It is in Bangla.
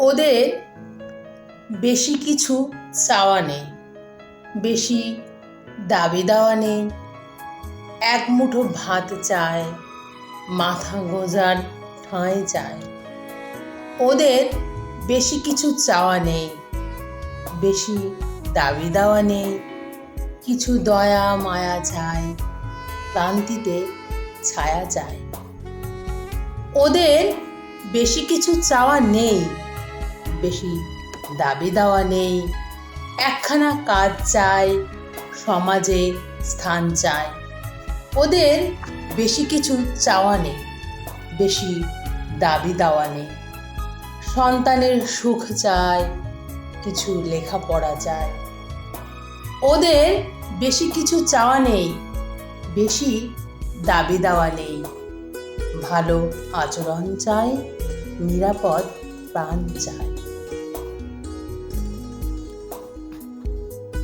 ওদের বেশি কিছু চাওয়া নেই, বেশি দাবি দেওয়া নেই। এক মুঠো ভাত চায়, মাথা গোঁজার ঠাঁই চায়। ওদের বেশি কিছু চাওয়া নেই, বেশি দাবি দেওয়া নেই। কিছু দয়া মায়া চায়, ক্লান্তিতে ছায়া চায়। ওদের বেশি কিছু চাওয়া নেই, বেশি দাবি দেওয়া নেই। একখানা কাজ চায়, সমাজে স্থান চায়। ওদের বেশি কিছু চাওয়া নেই, বেশি দাবি দেওয়া নেই। সন্তানের সুখ চায়, কিছু লেখাপড়া চায়। ওদের বেশি কিছু চাওয়া নেই, বেশি দাবি দেওয়া নেই। ভালো আচরণ চায়, নিরাপদ প্রাণ চায়।